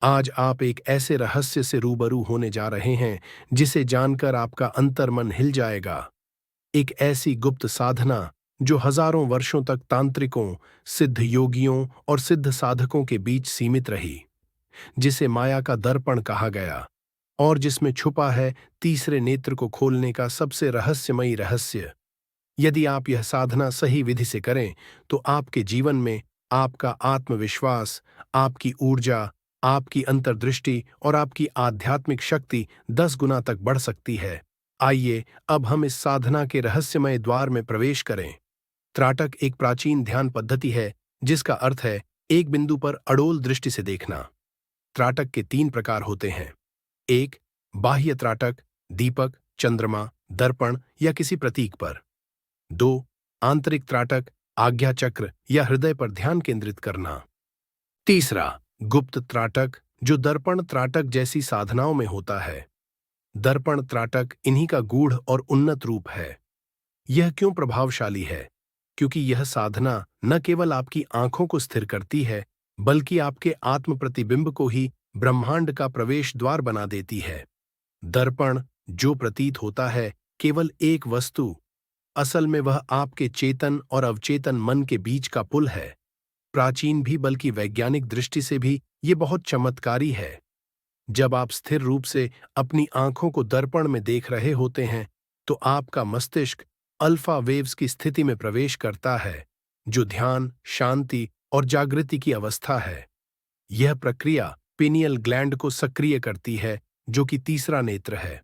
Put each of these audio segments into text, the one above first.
आज आप एक ऐसे रहस्य से रूबरू होने जा रहे हैं जिसे जानकर आपका अंतर्मन हिल जाएगा। एक ऐसी गुप्त साधना जो हजारों वर्षों तक तांत्रिकों, सिद्ध योगियों और सिद्ध साधकों के बीच सीमित रही, जिसे माया का दर्पण कहा गया और जिसमें छुपा है तीसरे नेत्र को खोलने का सबसे रहस्यमयी रहस्य। यदि आप यह साधना सही विधि से करें तो आपके जीवन में आपका आत्मविश्वास, आपकी ऊर्जा, आपकी अंतर्दृष्टि और आपकी आध्यात्मिक शक्ति 10 गुना तक बढ़ सकती है। आइए अब हम इस साधना के रहस्यमय द्वार में प्रवेश करें। त्राटक एक प्राचीन ध्यान पद्धति है जिसका अर्थ है एक बिंदु पर अडोल दृष्टि से देखना। त्राटक के 3 प्रकार होते हैं। 1. बाह्य त्राटक, दीपक, चंद्रमा, दर्पण या किसी प्रतीक पर। 2. आंतरिक त्राटक, आज्ञा चक्र या हृदय पर ध्यान केंद्रित करना। 3. गुप्त त्राटक, जो दर्पण त्राटक जैसी साधनाओं में होता है। दर्पण त्राटक इन्हीं का गूढ़ और उन्नत रूप है। यह क्यों प्रभावशाली है? क्योंकि यह साधना न केवल आपकी आंखों को स्थिर करती है, बल्कि आपके आत्म प्रतिबिंब को ही ब्रह्मांड का प्रवेश द्वार बना देती है। दर्पण, जो प्रतीत होता है केवल एक वस्तु, असल में वह आपके चेतन और अवचेतन मन के बीच का पुल है। प्राचीन भी बल्कि वैज्ञानिक दृष्टि से भी ये बहुत चमत्कारी है। जब आप स्थिर रूप से अपनी आंखों को दर्पण में देख रहे होते हैं तो आपका मस्तिष्क अल्फा वेव्स की स्थिति में प्रवेश करता है, जो ध्यान, शांति और जागृति की अवस्था है। यह प्रक्रिया पिनियल ग्लैंड को सक्रिय करती है, जो कि तीसरा नेत्र है।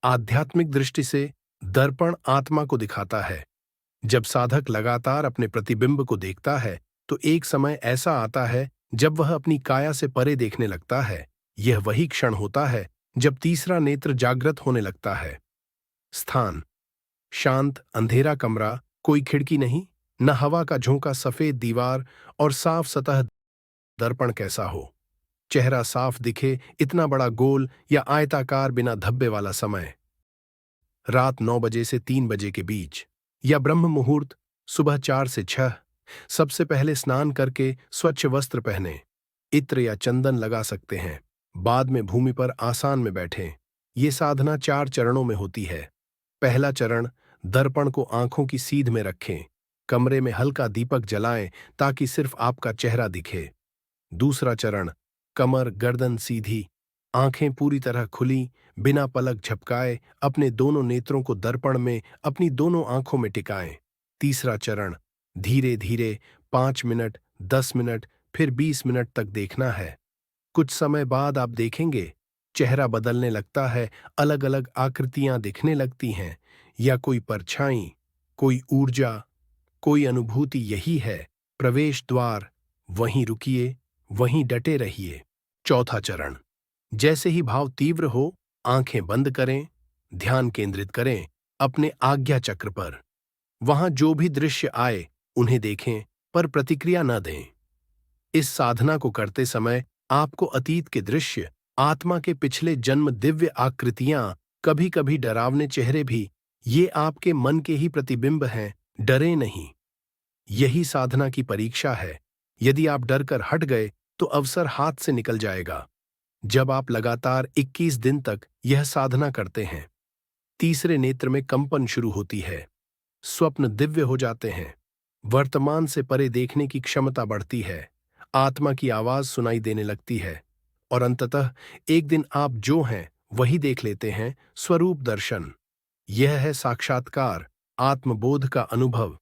आध्यात्मिक दृष्टि से दर्पण आत्मा को दिखाता है। जब साधक लगातार अपने प्रतिबिंब को देखता है तो एक समय ऐसा आता है जब वह अपनी काया से परे देखने लगता है। यह वही क्षण होता है जब तीसरा नेत्र जागृत होने लगता है। स्थान: शांत अंधेरा कमरा, कोई खिड़की नहीं, न हवा का झोंका, सफेद दीवार और साफ सतह। दर्पण कैसा हो? चेहरा साफ दिखे, इतना बड़ा गोल या आयताकार, बिना धब्बे वाला समय। रात 9 बजे से 3 बजे के बीच या ब्रह्म मुहूर्त सुबह 4 से 6। सबसे पहले स्नान करके स्वच्छ वस्त्र पहने, इत्र या चंदन लगा सकते हैं। बाद में भूमि पर आसान में बैठें। ये साधना 4 चरणों में होती है। पहला चरण: दर्पण को आंखों की सीध में रखें। कमरे में हल्का दीपक जलाएं ताकि सिर्फ आपका चेहरा दिखे। दूसरा चरण: कमर गर्दन सीधी, आंखें पूरी तरह खुली, बिना पलक झपकाए अपने दोनों नेत्रों को दर्पण में अपनी दोनों आंखों में टिकाएं। तीसरा चरण: धीरे धीरे 5 मिनट, 10 मिनट, फिर 20 मिनट तक देखना है। कुछ समय बाद आप देखेंगे चेहरा बदलने लगता है, अलग अलग आकृतियां दिखने लगती हैं, या कोई परछाई, कोई ऊर्जा, कोई अनुभूति। यही है प्रवेश द्वार। वहीं रुकिए, वहीं डटे रहिए। चौथा चरण: जैसे ही भाव तीव्र हो, आंखें बंद करें, ध्यान केंद्रित करें अपने आज्ञा चक्र पर। वहां जो भी दृश्य आए उन्हें देखें, पर प्रतिक्रिया न दें। इस साधना को करते समय आपको अतीत के दृश्य, आत्मा के पिछले जन्म, दिव्य आकृतियां, कभी कभी डरावने चेहरे भी, ये आपके मन के ही प्रतिबिंब हैं। डरे नहीं। यही साधना की परीक्षा है। यदि आप डरकर हट गए तो अवसर हाथ से निकल जाएगा। जब आप लगातार 21 दिन तक यह साधना करते हैं, तीसरे नेत्र में कंपन शुरू होती है। स्वप्न दिव्य हो जाते हैं। वर्तमान से परे देखने की क्षमता बढ़ती है। आत्मा की आवाज सुनाई देने लगती है और अंततः एक दिन आप जो हैं वही देख लेते हैं। स्वरूप दर्शन। यह है साक्षात्कार, आत्मबोध का अनुभव।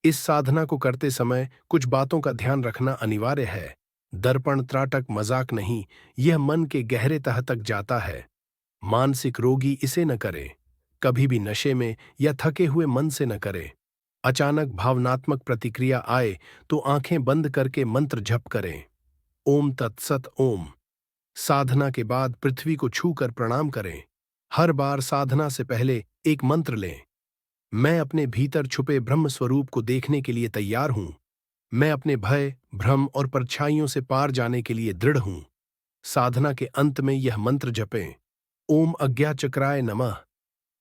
इस साधना को करते समय कुछ बातों का ध्यान रखना अनिवार्य है। दर्पण त्राटक मजाक नहीं, यह मन के गहरे तह तक जाता है। मानसिक रोगी इसे न करे। कभी भी नशे में या थके हुए मन से न करे। अचानक भावनात्मक प्रतिक्रिया आए तो आंखें बंद करके मंत्र जप करें। ओम तत्सत ओम। साधना के बाद पृथ्वी को छूकर प्रणाम करें। हर बार साधना से पहले एक मंत्र लें। मैं अपने भीतर छुपे ब्रह्म स्वरूप को देखने के लिए तैयार हूं। मैं अपने भय, भ्रम और परछाइयों से पार जाने के लिए दृढ़ हूं। साधना के अंत में यह मंत्र जपें। ओम अज्ञाचक्राय नमः।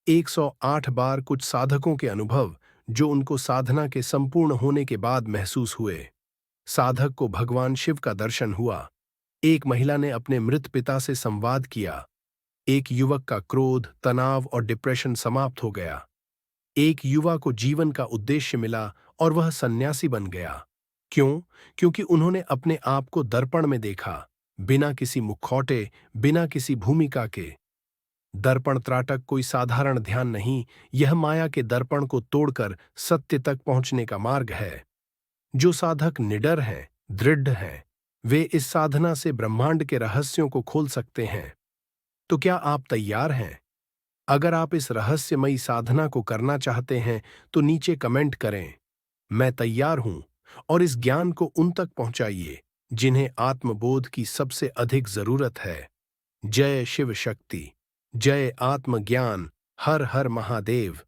108 बार। कुछ साधकों के अनुभव जो उनको साधना के संपूर्ण होने के बाद महसूस हुए। साधक को भगवान शिव का दर्शन हुआ। एक महिला ने अपने मृत पिता से संवाद किया। एक युवक का क्रोध, तनाव और डिप्रेशन समाप्त हो गया। एक युवा को जीवन का उद्देश्य मिला और वह सन्यासी बन गया। क्यों? क्योंकि उन्होंने अपने आप को दर्पण में देखा, बिना किसी मुखौटे, बिना किसी भूमिका के। दर्पण त्राटक कोई साधारण ध्यान नहीं, यह माया के दर्पण को तोड़कर सत्य तक पहुंचने का मार्ग है। जो साधक निडर हैं, दृढ़ हैं, वे इस साधना से ब्रह्मांड के रहस्यों को खोल सकते हैं। तो क्या आप तैयार हैं? अगर आप इस रहस्यमयी साधना को करना चाहते हैं तो नीचे कमेंट करें, मैं तैयार हूं, और इस ज्ञान को उन तक पहुंचाइए जिन्हें आत्मबोध की सबसे अधिक जरूरत है। जय शिव शक्ति, जय आत्मज्ञान, हर हर महादेव।